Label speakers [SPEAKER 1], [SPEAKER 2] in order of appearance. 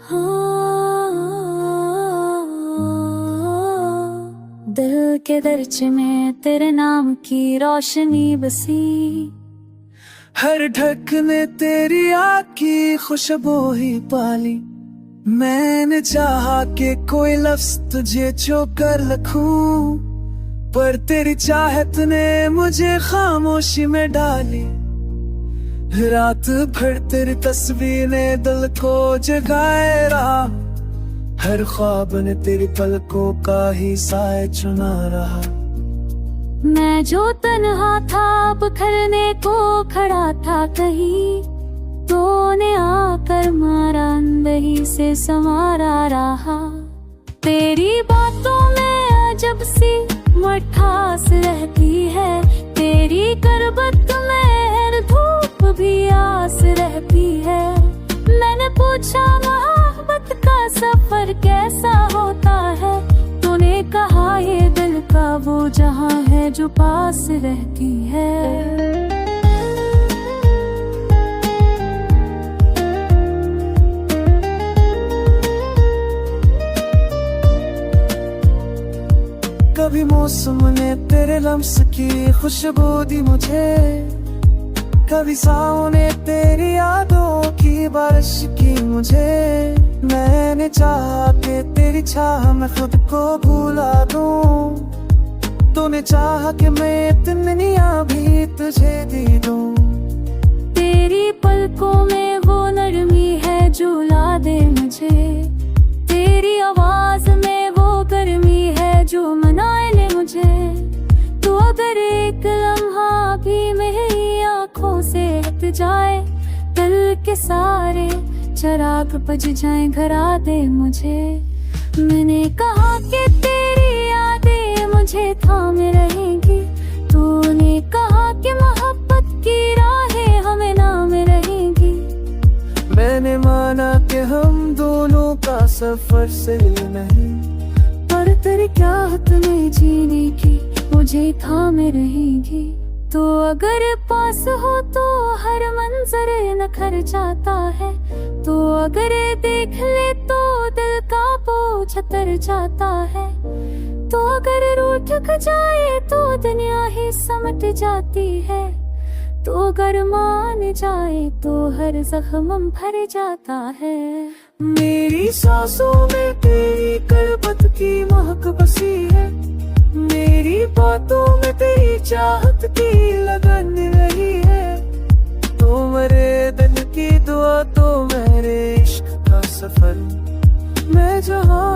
[SPEAKER 1] हाँ, दिल के दर्चे में तेरे नाम की रोशनी बसी,
[SPEAKER 2] हर ढक ने तेरी आँख की खुशबू ही पाली। मैंने चाहा कि कोई लफ्ज तुझे छू कर लिखूं, पर तेरी चाहत ने मुझे खामोशी में डाली। रात भर तेरी तस्वीर ने दिल को जगाए रहा, हर ख्वाब ने तेरी पलकों का ही साए चुना रहा।
[SPEAKER 1] मैं जो तन्हा था बिखरने को खड़ा था कहीं, तूने आकर मारा अंदही से संवारा रहा। तेरी बातों में अजब सी मिठास रहती है, तेरी करबत में हर धूप भी आस रहती है। मैंने पूछा मोहब्बत का सफर कैसा होता है, तूने कहा ये दिल का वो जहां है जो पास रहती है।
[SPEAKER 2] कभी मौसम ने तेरे लम्स की खुशबू दी मुझे, कभी सांवों ने तेरी यादों की बारिश की मुझे। मैंने चाहा कि तेरी चाह मैं खुद को भुला दूं, तूने चाहा कि मैं दुनिया भी तुझे दे दूं।
[SPEAKER 1] तेरी पलकों में वो नरमी है जो ला दे मुझे, तेरी आवाज में वो गर्मी है जो मनाए ले मुझे। तो अगर एक लम्हा भी मेरी आँखों से हट जाए, दिल के सारे चिराग बुझ जाए, घर आ दे मुझे। मैंने कहा कि तेरी यादें मुझे थामे रहेंगी, तूने कहा कि मोहब्बत की राहें हमें नाम रहेंगी।
[SPEAKER 2] मैंने माना कि हम दोनों का सफर सही नहीं,
[SPEAKER 1] पर तेरी चाहत में जीने की मुझे थामे रहेगी। तो अगर पास हो तो हर मंजर नखर जाता है, तो अगर देख ले तो दिल का बोझ उतर जाता है। तो अगर रूठ जाए तो दुनिया ही समट जाती है, तो अगर मान जाए तो हर जख्म भर जाता है।
[SPEAKER 2] मेरी सांसों में तेरी करबत की महक बसी है, मेरी बातों में तेरी चाहत की लगन रही है। तो मेरे दिल की दुआ तो मेरे इश्क का सफर, मैं जहाँ